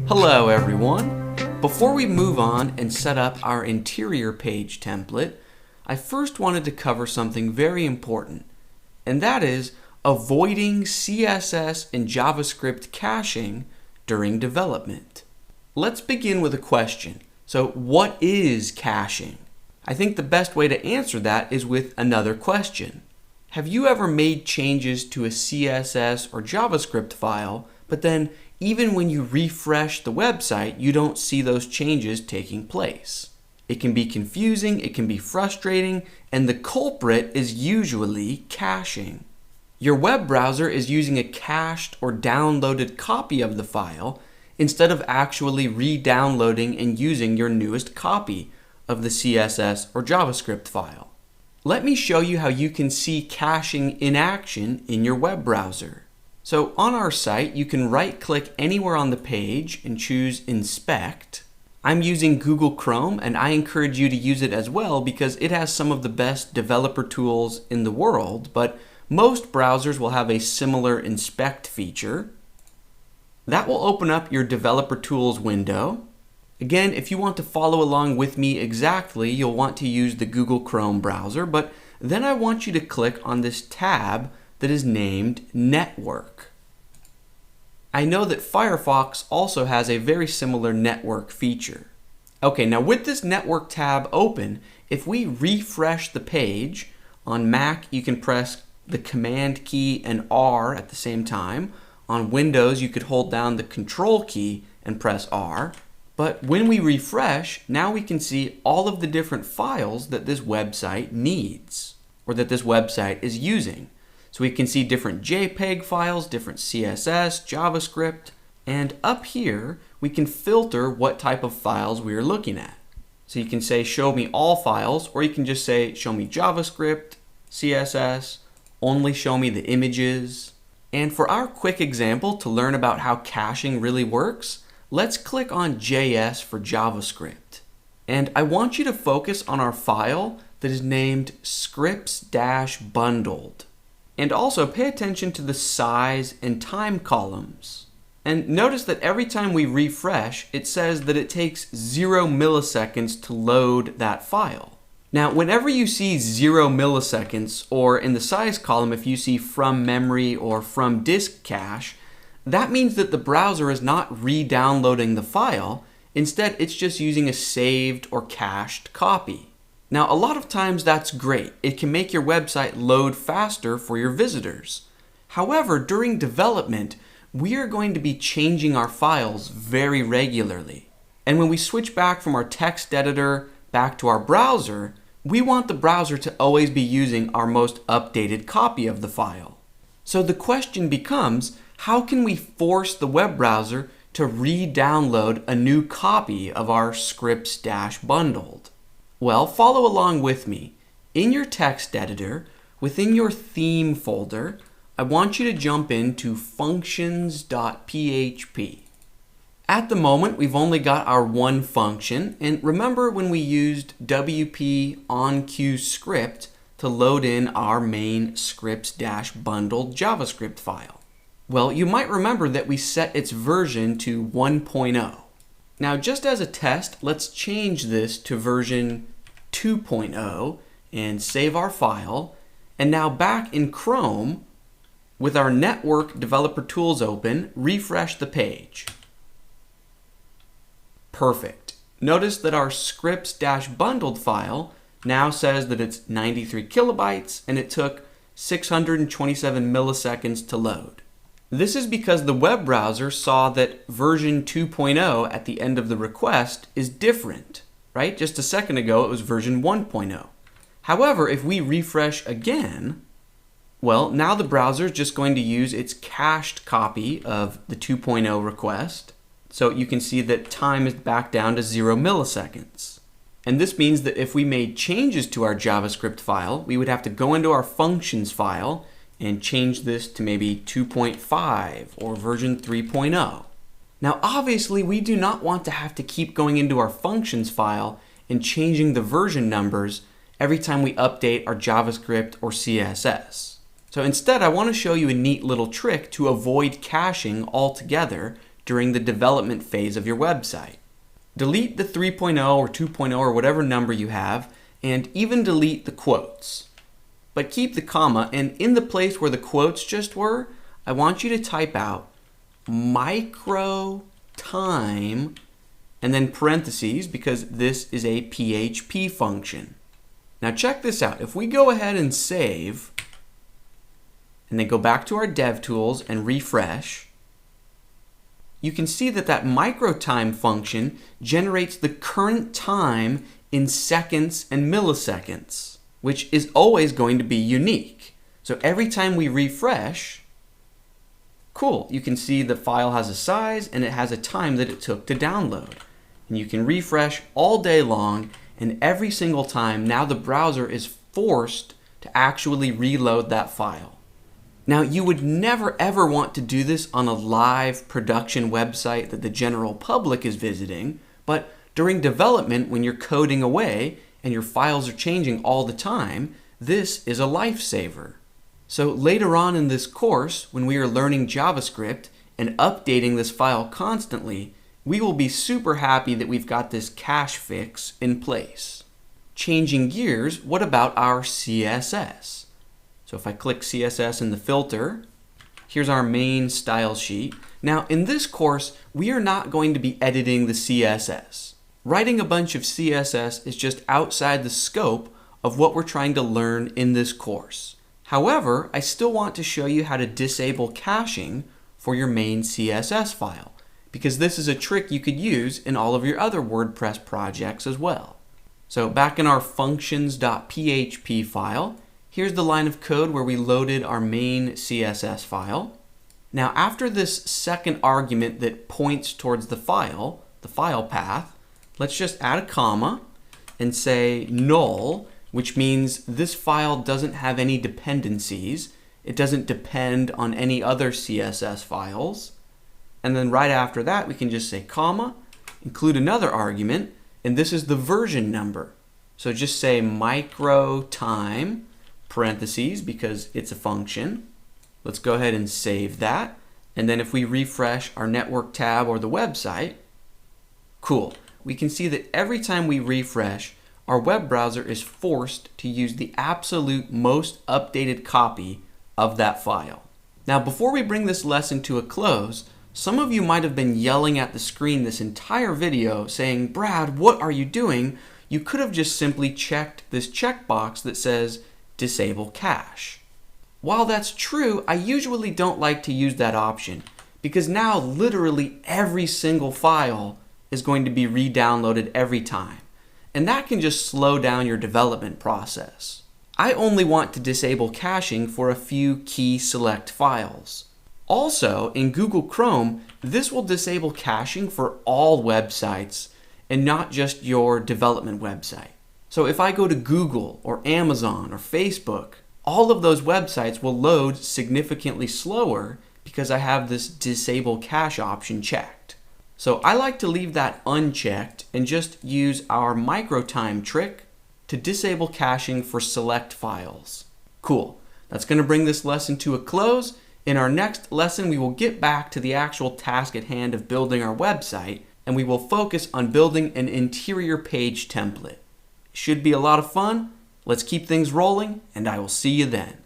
Hello everyone! Before we move on and set up our interior page template, I first wanted to cover something very important, and that is avoiding CSS and JavaScript caching during development. Let's begin with a question. So what is caching? I think the best way to answer that is with another question. Have you ever made changes to a CSS or JavaScript file, but then even when you refresh the website, you don't see those changes taking place? It can be confusing, it can be frustrating, and the culprit is usually caching. Your web browser is using a cached or downloaded copy of the file instead of actually re-downloading and using your newest copy of the CSS or JavaScript file. Let me show you how you can see caching in action in your web browser. So on our site, you can right-click anywhere on the page and choose Inspect. I'm using Google Chrome, and I encourage you to use it as well because it has some of the best developer tools in the world, but most browsers will have a similar Inspect feature. That will open up your Developer Tools window. Again, if you want to follow along with me exactly, you'll want to use the Google Chrome browser, but then I want you to click on this tab that is named Network. I know that Firefox also has a very similar network feature. Okay, now with this network tab open, if we refresh the page, on Mac you can press the Command key and R at the same time. On Windows you could hold down the Control key and press R. But when we refresh, now we can see all of the different files that this website needs, or that this website is using. So we can see different JPEG files, different CSS, JavaScript, and up here we can filter what type of files we are looking at. So you can say show me all files, or you can just say show me JavaScript, CSS, only show me the images. And for our quick example to learn about how caching really works, let's click on JS for JavaScript. And I want you to focus on our file that is named scripts-bundled. And also pay attention to the size and time columns. And notice that every time we refresh, it says that it takes 0 milliseconds to load that file. Now, whenever you see 0 milliseconds, or in the size column if you see from memory or from disk cache, that means that the browser is not re-downloading the file. Instead, it's just using a saved or cached copy. Now, a lot of times that's great. It can make your website load faster for your visitors. However, during development, we are going to be changing our files very regularly. And when we switch back from our text editor back to our browser, we want the browser to always be using our most updated copy of the file. So the question becomes, how can we force the web browser to re-download a new copy of our scripts-bundled? Well, follow along with me. In your text editor, within your theme folder, I want you to jump into functions.php. At the moment, we've only got our one function, and remember when we used wp onQScript to load in our main scripts-bundled JavaScript file. Well, you might remember that we set its version to 1.0. Now, just as a test, let's change this to version 2.0 and save our file. And now back in Chrome, with our Network Developer Tools open, refresh the page. Perfect. Notice that our scripts-bundled file now says that it's 93 kilobytes and it took 627 milliseconds to load. This is because the web browser saw that version 2.0 at the end of the request is different, right? Just a second ago, it was version 1.0. However, if we refresh again, well, now the browser is just going to use its cached copy of the 2.0 request. So you can see that time is back down to 0 milliseconds. And this means that if we made changes to our JavaScript file, we would have to go into our functions file and change this to maybe 2.5 or version 3.0. Now obviously we do not want to have to keep going into our functions file and changing the version numbers every time we update our JavaScript or CSS. So instead I want to show you a neat little trick to avoid caching altogether during the development phase of your website. Delete the 3.0 or 2.0 or whatever number you have, and even delete the quotes. But keep the comma, and in the place where the quotes just were, I want you to type out micro time and then parentheses, because this is a PHP function. Now check this out. If we go ahead and save, and then go back to our DevTools and refresh, you can see that that microtime function generates the current time in seconds and milliseconds, which is always going to be unique. So every time we refresh, cool, you can see the file has a size and it has a time that it took to download. And you can refresh all day long, and every single time now the browser is forced to actually reload that file. Now, you would never ever want to do this on a live production website that the general public is visiting, but during development, when you're coding away and your files are changing all the time, this is a lifesaver. So later on in this course, when we are learning JavaScript and updating this file constantly, we will be super happy that we've got this cache fix in place. Changing gears, what about our CSS? So if I click CSS in the filter, here's our main style sheet. Now in this course, we are not going to be editing the CSS. Writing a bunch of CSS is just outside the scope of what we're trying to learn in this course. However, I still want to show you how to disable caching for your main CSS file, because this is a trick you could use in all of your other WordPress projects as well. So back in our functions.php file, here's the line of code where we loaded our main CSS file. Now after this second argument that points towards the file path, let's just add a comma and say null, which means this file doesn't have any dependencies. It doesn't depend on any other CSS files. And then right after that, we can just say comma, include another argument, and this is the version number. So just say micro time, parentheses, because it's a function. Let's go ahead and save that. And then if we refresh our network tab or the website, cool. We can see that every time we refresh, our web browser is forced to use the absolute most updated copy of that file. Now, before we bring this lesson to a close, some of you might have been yelling at the screen this entire video saying, Brad, what are you doing? You could have just simply checked this checkbox that says disable cache. While that's true, I usually don't like to use that option, because now literally every single file is going to be re-downloaded every time. And that can just slow down your development process. I only want to disable caching for a few key select files. Also, in Google Chrome, this will disable caching for all websites and not just your development website. So if I go to Google or Amazon or Facebook, all of those websites will load significantly slower because I have this disable cache option checked. So I like to leave that unchecked and just use our microtime trick to disable caching for select files. Cool. That's going to bring this lesson to a close. In our next lesson, we will get back to the actual task at hand of building our website, and we will focus on building an interior page template. It should be a lot of fun. Let's keep things rolling, and I will see you then.